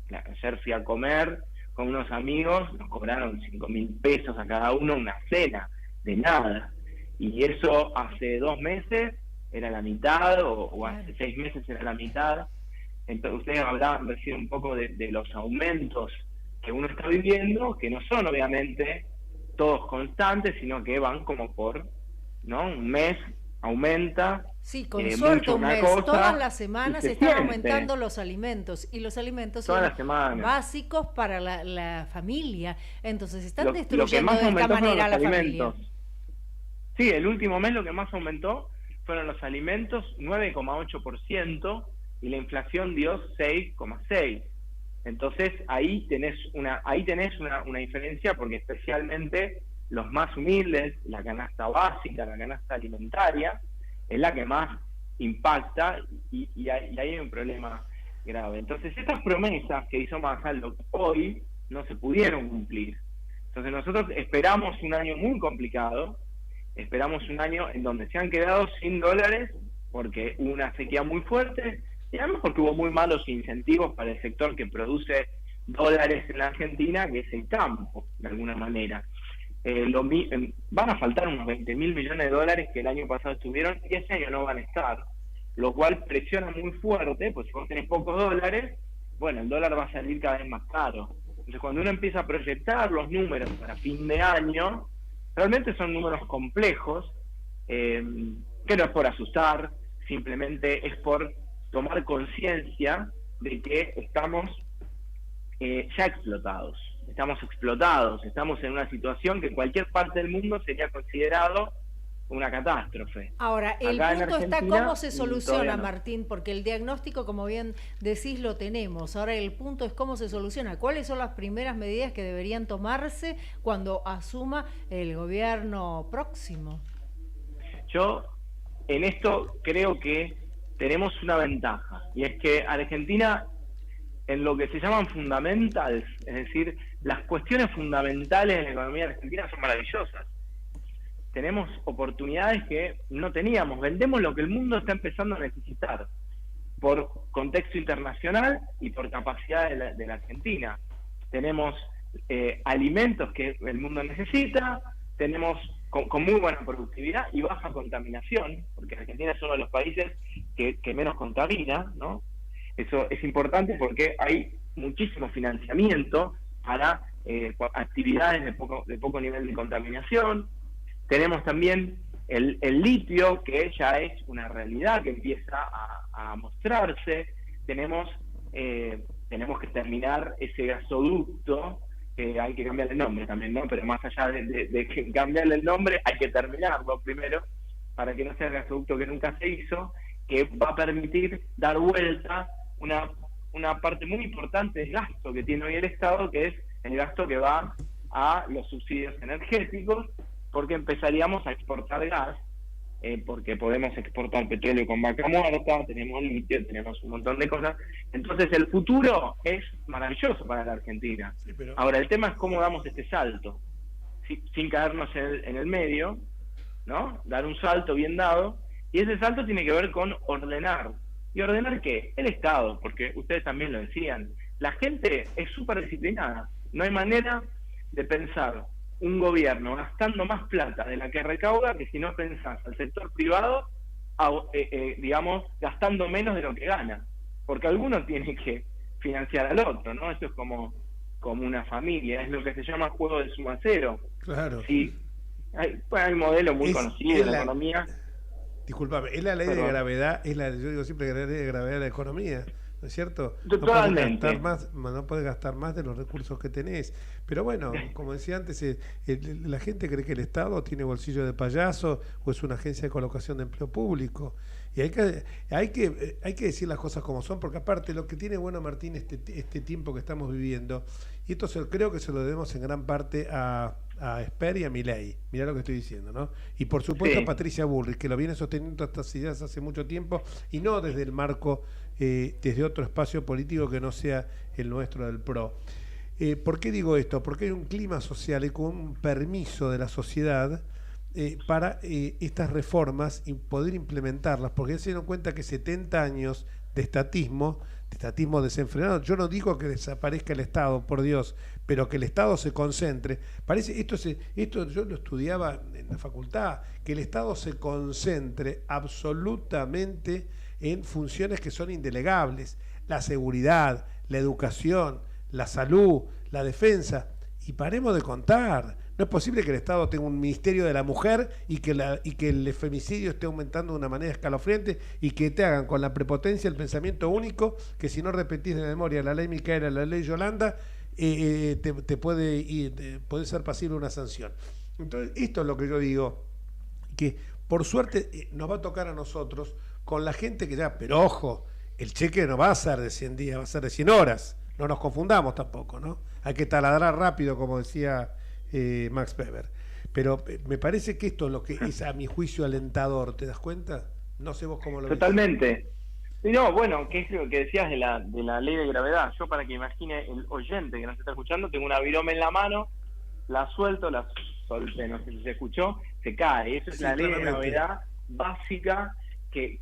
Ayer fui a comer con unos amigos, nos cobraron 5.000 pesos a cada uno una cena, de nada. Y eso hace 2 meses era la mitad, o hace 6 meses era la mitad. Entonces ustedes hablaban recién un poco de los aumentos que uno está viviendo, que no son obviamente todos constantes, sino que van como por, ¿no? Un mes aumenta. Sí, con suerte un mes. Todas las semanas se están aumentando los alimentos, y los alimentos son básicos para la familia. Entonces están destruyendo de esta manera a la familia. Sí, el último mes lo que más aumentó fueron los alimentos, 9,8%, y la inflación dio 6,6%. Entonces ahí tenés una diferencia, porque especialmente los más humildes, la canasta básica, la canasta alimentaria, es la que más impacta, y ahí hay un problema grave. Entonces estas promesas que hizo Massa hoy no se pudieron cumplir. Entonces nosotros esperamos un año muy complicado, esperamos un año en donde se han quedado sin dólares porque hubo una sequía muy fuerte, y además porque hubo muy malos incentivos para el sector que produce dólares en la Argentina, que es el campo, de alguna manera. Van a faltar unos 20.000 millones de dólares que el año pasado estuvieron, y este año no van a estar, lo cual presiona muy fuerte, pues si vos tenés pocos dólares, bueno, el dólar va a salir cada vez más caro. Entonces cuando uno empieza a proyectar los números para fin de año, realmente son números complejos, que no es por asustar, simplemente es por tomar conciencia de que estamos ya explotados. Estamos en una situación que en cualquier parte del mundo sería considerado una catástrofe. Ahora, el punto está cómo se soluciona, Martín, porque el diagnóstico, como bien decís, lo tenemos. Ahora el punto es cómo se soluciona. ¿Cuáles son las primeras medidas que deberían tomarse cuando asuma el gobierno próximo? Yo en esto creo que tenemos una ventaja, y es que Argentina, en lo que se llaman fundamentals, es decir, las cuestiones fundamentales de la economía argentina son maravillosas. Tenemos oportunidades que no teníamos, vendemos lo que el mundo está empezando a necesitar, por contexto internacional y por capacidad de la Argentina. Tenemos alimentos que el mundo necesita, tenemos con muy buena productividad y baja contaminación, porque Argentina es uno de los países que menos contamina, ¿no? Eso es importante porque hay muchísimo financiamiento para actividades de poco nivel de contaminación. Tenemos también el litio, que ya es una realidad que empieza a mostrarse. Tenemos que terminar ese gasoducto, que hay que cambiarle el nombre también, ¿no? Pero más allá de cambiarle el nombre, hay que terminarlo primero, para que no sea el gasoducto que nunca se hizo, que va a permitir dar vuelta una parte muy importante del gasto que tiene hoy el Estado, que es el gasto que va a los subsidios energéticos, porque empezaríamos a exportar gas, porque podemos exportar petróleo con vaca muerta, tenemos litio, tenemos un montón de cosas. Entonces el futuro es maravilloso para la Argentina. Sí, pero... Ahora el tema es cómo damos este salto, sin caernos en el medio, ¿no? Dar un salto bien dado, y ese salto tiene que ver con ordenar. ¿Y ordenar qué? El Estado, porque ustedes también lo decían. La gente es súper disciplinada. No hay manera de pensar un gobierno gastando más plata de la que recauda que si no pensás al sector privado, digamos, gastando menos de lo que gana. Porque alguno tiene que financiar al otro, ¿no? Eso es como como una familia, es lo que se llama juego de suma cero. Claro. Sí, hay modelos muy conocidos en la economía. Disculpame, es la ley de gravedad, yo digo siempre que la ley de gravedad de la economía, ¿no es cierto? Totalmente. No podés gastar más de los recursos que tenés. Pero bueno, como decía antes, la gente cree que el Estado tiene bolsillo de payaso o es una agencia de colocación de empleo público. Y hay que decir las cosas como son, porque aparte lo que tiene bueno, Martín, este tiempo que estamos viviendo, y esto creo que se lo debemos en gran parte a Esper y a Milei, mirá lo que estoy diciendo, ¿no? Y por supuesto a Patricia Bullrich, que lo viene sosteniendo estas ideas hace mucho tiempo, y no desde el marco, desde otro espacio político que no sea el nuestro del PRO. ¿Por qué digo esto? Porque hay un clima social y con un permiso de la sociedad para estas reformas y poder implementarlas, porque se dieron cuenta que 70 años de estatismo desenfrenado, yo no digo que desaparezca el Estado, por Dios, pero que el Estado se concentre. Parece, esto yo lo estudiaba en la facultad, que el Estado se concentre absolutamente en funciones que son indelegables, la seguridad, la educación, la salud, la defensa, y paremos de contar. No es posible que el Estado tenga un ministerio de la mujer y que el femicidio esté aumentando de una manera escalofriante y que te hagan con la prepotencia el pensamiento único que si no repetís de memoria la ley Micaela, la ley Yolanda, te puede ser pasible una sanción. Entonces, esto es lo que yo digo, que por suerte nos va a tocar a nosotros con la gente que ya, pero ojo, el cheque no va a ser de 100 días, va a ser de 100 horas. No nos confundamos tampoco, ¿no? Hay que taladrar rápido, como decía Max Weber. Pero me parece que esto es lo que es, a mi juicio, alentador. ¿Te das cuenta? No sé vos cómo lo ves. Totalmente. No, bueno, ¿qué es lo que decías de la ley de gravedad? Yo, para que imagine el oyente que nos está escuchando, tengo una virome en la mano, la suelto, la solté, no sé si se escuchó, se cae. Eso es la ley de gravedad básica que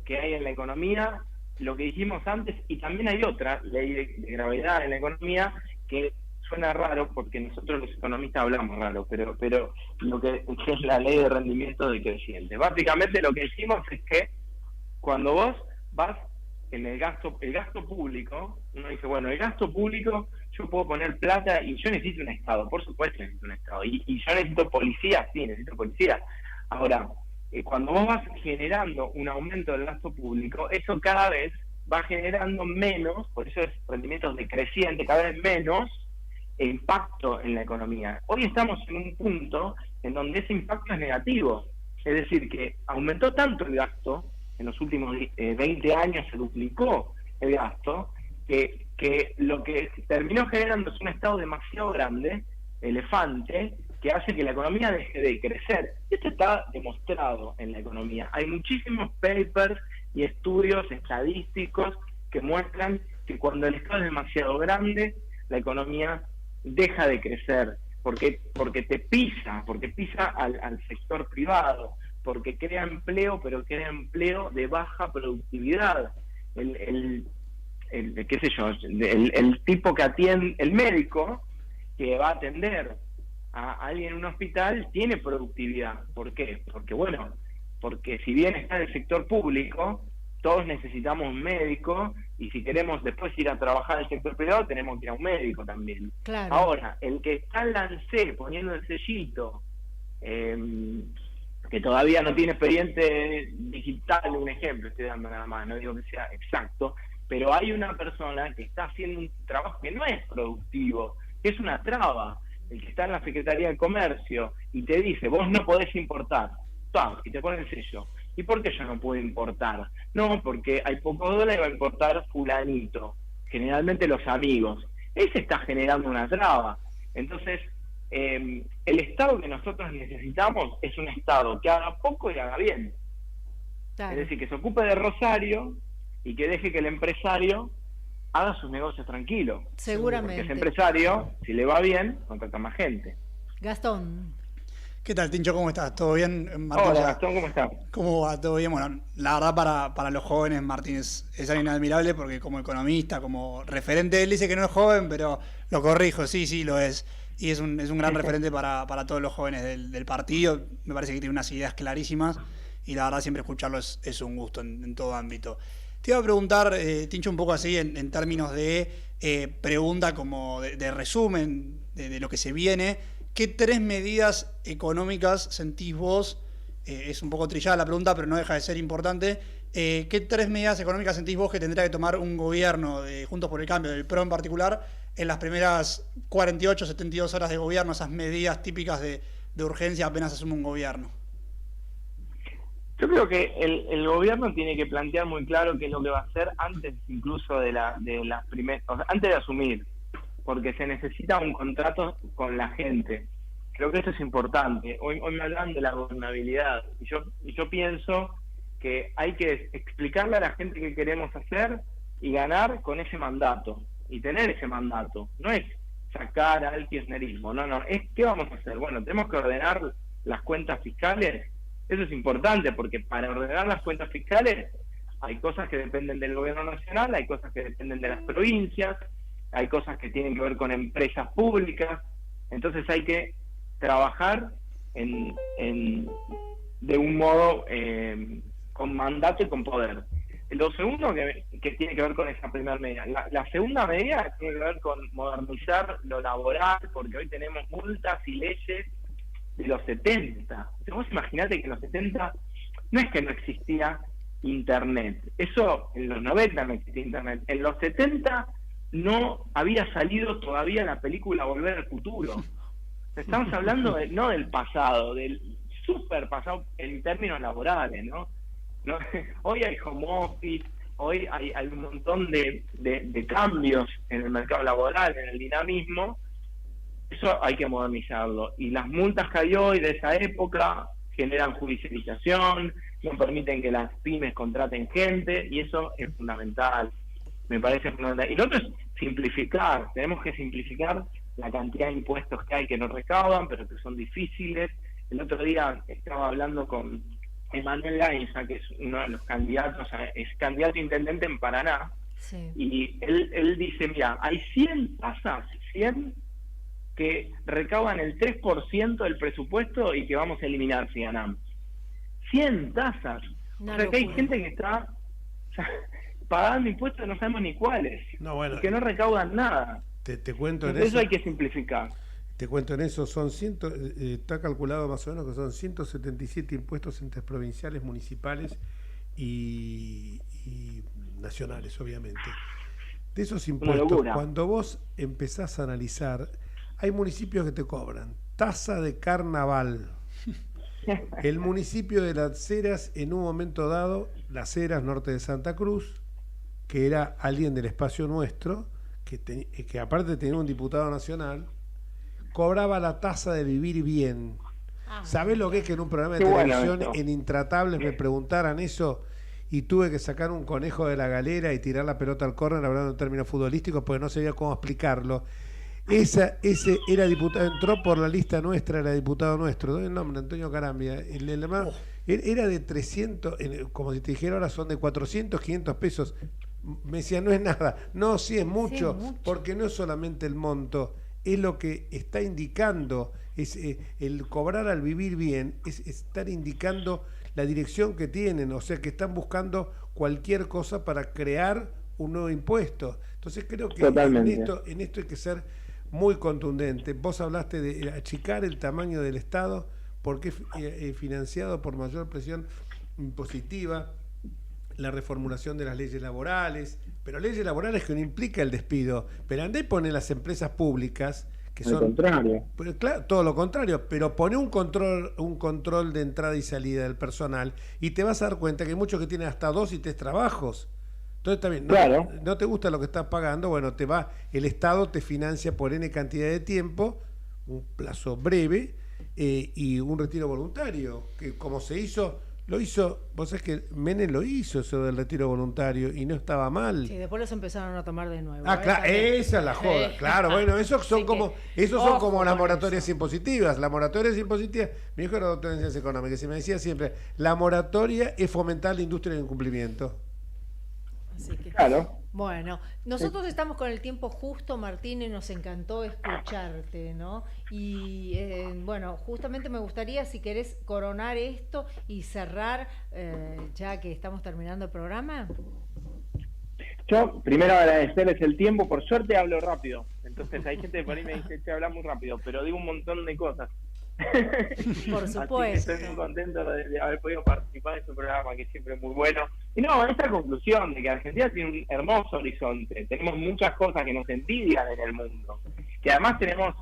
hay en la economía. Lo que dijimos antes, y también hay otra ley de gravedad en la economía que suena raro porque nosotros los economistas hablamos raro, pero lo que es la ley de rendimiento decreciente. Básicamente lo que decimos es que cuando vos vas en el gasto público, uno dice, bueno, el gasto público, yo puedo poner plata y yo necesito un Estado, por supuesto necesito un Estado, y yo necesito policía, sí, necesito policía. Ahora, cuando vos vas generando un aumento del gasto público, eso cada vez va generando menos, por eso es rendimientos decrecientes, cada vez menos impacto en la economía. Hoy estamos en un punto en donde ese impacto es negativo, es decir, que aumentó tanto el gasto, en los últimos 20 años se duplicó el gasto, que lo que terminó generando es un Estado demasiado grande, elefante, que hace que la economía deje de crecer. Esto está demostrado en la economía. Hay muchísimos papers y estudios estadísticos que muestran que cuando el Estado es demasiado grande, la economía deja de crecer, porque te pisa al sector privado, porque crea empleo, pero crea empleo de baja productividad. El tipo que atiende, el médico que va a atender a alguien en un hospital tiene productividad. ¿Por qué? Porque si bien está en el sector público, todos necesitamos un médico, y si queremos después ir a trabajar en el sector privado, tenemos que ir a un médico también. Claro. Ahora, el que está en la ANSE poniendo el sellito, que todavía no tiene expediente digital, un ejemplo estoy dando nada más, no digo que sea exacto, pero hay una persona que está haciendo un trabajo que no es productivo, que es una traba. El que está en la Secretaría de Comercio y te dice, vos no podés importar, y te pone el sello. ¿Y por qué yo no puedo importar? No, porque hay pocos dólares y va a importar fulanito, generalmente los amigos. Ese está generando una traba. Entonces, el Estado que nosotros necesitamos es un Estado que haga poco y haga bien. Claro. Es decir, que se ocupe de Rosario y que deje que el empresario haga sus negocios tranquilos. Seguramente. Porque ese empresario, si le va bien, contrata más gente. Gastón. ¿Qué tal, Tincho? ¿Cómo estás? ¿Todo bien? Martín, hola, Gastón, ¿cómo estás? ¿Cómo va? ¿Todo bien? Bueno, la verdad para los jóvenes, Martín es alguien admirable porque como economista, como referente, él dice que no es joven, pero lo corrijo, sí, lo es. Y es un gran referente para todos los jóvenes del partido. Me parece que tiene unas ideas clarísimas y la verdad siempre escucharlo es un gusto en todo ámbito. Te iba a preguntar, Tincho, un poco así en términos de pregunta como de resumen de lo que se viene. ¿Qué 3 medidas económicas sentís vos? Es un poco trillada la pregunta, pero no deja de ser importante. ¿Qué 3 medidas económicas sentís vos que tendría que tomar un gobierno de Juntos por el Cambio, del PRO en particular, en las primeras 48, 72 horas de gobierno, esas medidas típicas de urgencia apenas asume un gobierno? Yo creo que el gobierno tiene que plantear muy claro qué es lo que va a hacer antes incluso de las primeras, o sea, antes de asumir, porque se necesita un contrato con la gente. Creo que esto es importante. Hoy me hablan de la gobernabilidad y yo pienso que hay que explicarle a la gente qué queremos hacer y ganar con ese mandato y tener ese mandato. No es sacar al kirchnerismo, no, es qué vamos a hacer. Bueno, tenemos que ordenar las cuentas fiscales. Eso es importante porque para ordenar las cuentas fiscales hay cosas que dependen del gobierno nacional, hay cosas que dependen de las provincias, hay cosas que tienen que ver con empresas públicas. Entonces hay que trabajar de un modo con mandato y con poder. Lo segundo que tiene que ver con esa primera medida. La segunda medida tiene que ver con modernizar lo laboral, porque hoy tenemos multas y leyes de los 70. Vos imaginate que en los 70 no es que no existía Internet. Eso en los 90 no existía Internet. En los 70 no había salido todavía la película Volver al Futuro. Estamos hablando no del pasado, del super pasado en términos laborales, ¿no? Hoy hay home office, hoy hay un montón de cambios en el mercado laboral, en el dinamismo. Eso hay que modernizarlo. Y las multas que hay hoy de esa época generan judicialización, no permiten que las pymes contraten gente, y eso es fundamental. Me parece fundamental. Y lo otro es simplificar. Tenemos que simplificar la cantidad de impuestos que hay que no recaudan, pero que son difíciles. El otro día estaba hablando con Emanuel Gainza, que es uno de los candidatos, es candidato a intendente en Paraná, sí. Y él dice, mira, hay 100 tasas, 100 que recaudan el 3% del presupuesto y que vamos a eliminar si ganamos. 100 tasas. O sea que hay gente que está pagando impuestos, no sabemos ni cuáles, y que no recaudan nada. Te cuento en eso hay que simplificar. Te cuento en eso, son está calculado más o menos que son 177 impuestos entre provinciales, municipales y nacionales, obviamente. De esos impuestos, cuando vos empezás a analizar, hay municipios que te cobran tasa de carnaval. El municipio de Las Heras, en un momento dado, Las Heras, norte de Santa Cruz, que era alguien del espacio nuestro, que aparte tenía un diputado nacional, cobraba la tasa de vivir bien. ¿Sabés lo que es que en un programa de televisión en Intratables me preguntaran eso y tuve que sacar un conejo de la galera y tirar la pelota al córner hablando en términos futbolísticos porque no sabía cómo explicarlo? Ese era diputado, entró por la lista nuestra, era diputado nuestro, ¿no? El nombre, Antonio Carambia. Era de 300, como si te dijera ahora son de 400, 500 pesos. Me decía, no es nada. No, sí es mucho, porque no es solamente el monto, es lo que está indicando, es el cobrar al vivir bien, es estar indicando la dirección que tienen, o sea que están buscando cualquier cosa para crear un nuevo impuesto. Entonces creo que en esto hay que ser muy contundente. Vos hablaste de achicar el tamaño del Estado porque es financiado por mayor presión impositiva, la reformulación de las leyes laborales, pero leyes laborales que no implica el despido. Pero andá y pone las empresas públicas que son... contrario. Pues, claro, todo lo contrario, pero pone un control de entrada y salida del personal y te vas a dar cuenta que hay muchos que tienen hasta 2 y 3 trabajos. Entonces también, no te gusta lo que estás pagando, bueno, el Estado te financia por N cantidad de tiempo, un plazo breve, y un retiro voluntario, que como se hizo... Lo hizo, vos sabés que Menem lo hizo eso del retiro voluntario y no estaba mal. Sí, después los empezaron a tomar de nuevo. Claro, esa es la joda. Sí. Claro, bueno, esos son como las moratorias impositivas. Las moratorias impositivas, mi hijo era doctor en ciencias económicas y me decía siempre, la moratoria es fomentar la industria del incumplimiento. Así que, claro. Bueno, nosotros estamos con el tiempo justo, Martín, y nos encantó escucharte, ¿no? Y bueno, justamente me gustaría, si querés, coronar esto y cerrar, ya que estamos terminando el programa. Yo primero agradecerles el tiempo, por suerte hablo rápido, entonces hay gente que por ahí me dice que habla muy rápido, pero digo un montón de cosas. Por supuesto. Así que estoy muy contento de haber podido participar de este programa, que siempre es muy bueno. Y no, esta conclusión de que Argentina tiene un hermoso horizonte, tenemos muchas cosas que nos envidian en el mundo, que además tenemos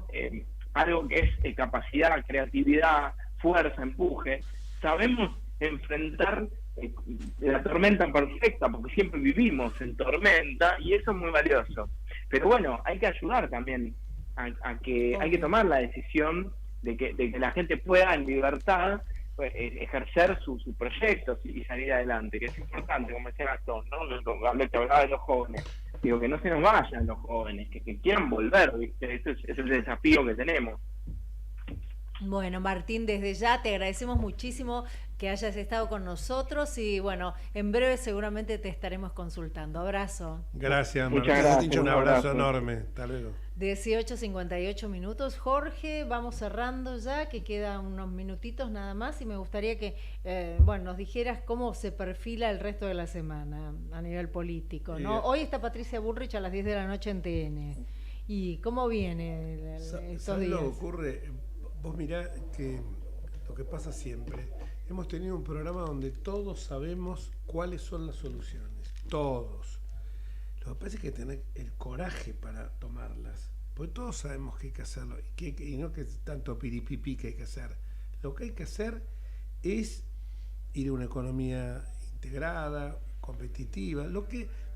algo que es capacidad, creatividad, fuerza, empuje, sabemos enfrentar la tormenta perfecta, porque siempre vivimos en tormenta, y eso es muy valioso. Pero bueno, hay que ayudar también a que hay que tomar la decisión de que la gente pueda en libertad ejercer sus proyectos y salir adelante, que es importante, como decía Gastón, ¿no? Te hablaba de los jóvenes, digo, que no se nos vayan los jóvenes, que quieran volver, ¿viste? Ese es el desafío que tenemos. Bueno, Martín, desde ya te agradecemos muchísimo que hayas estado con nosotros y bueno, en breve seguramente te estaremos consultando. Abrazo. Gracias, Muchas Martín. gracias. Un abrazo enorme. Hasta luego. 18:58 minutos. Jorge, vamos cerrando ya, que quedan unos minutitos nada más y me gustaría que nos dijeras cómo se perfila el resto de la semana a nivel político, ¿no? Hoy está Patricia Bullrich a las 10 de la noche en TN. ¿Y cómo viene estos días? Lo que ocurre? Vos mirá que lo que pasa siempre, hemos tenido un programa donde todos sabemos cuáles son las soluciones, todos. Lo que pasa es que tener el coraje para tomarlas, porque todos sabemos que hay que hacerlo, y no que es tanto piripipí que hay que hacer. Lo que hay que hacer es ir a una economía integrada, competitiva,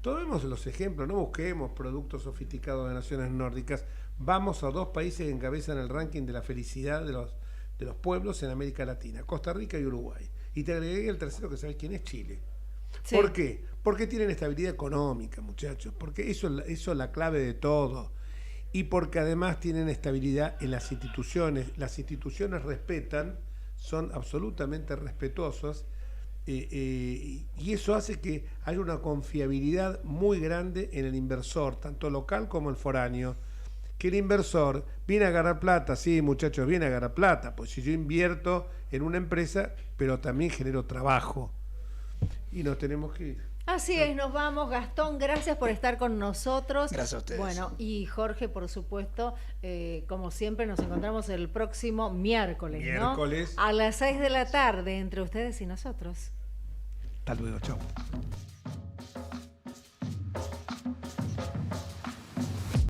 tomemos los ejemplos, no busquemos productos sofisticados de naciones nórdicas. Vamos a 2 países que encabezan el ranking de la felicidad de los pueblos en América Latina, Costa Rica y Uruguay. Y te agregué el tercero, que sabes quién es, Chile. Sí. ¿Por qué? Porque tienen estabilidad económica, muchachos, porque eso es la clave de todo. Y porque además tienen estabilidad en las instituciones. Las instituciones respetan, son absolutamente respetuosas, y eso hace que haya una confiabilidad muy grande en el inversor, tanto local como el foráneo. Que el inversor viene a agarrar plata, sí, muchachos, viene a agarrar plata, pues si yo invierto en una empresa, pero también genero trabajo. Y nos tenemos que ir. Así es, nos vamos. Gastón, gracias por estar con nosotros. Gracias a ustedes. Bueno, y Jorge, por supuesto, como siempre, nos encontramos el próximo miércoles, ¿no? A las 6 de la tarde, entre ustedes y nosotros. Hasta luego, chao.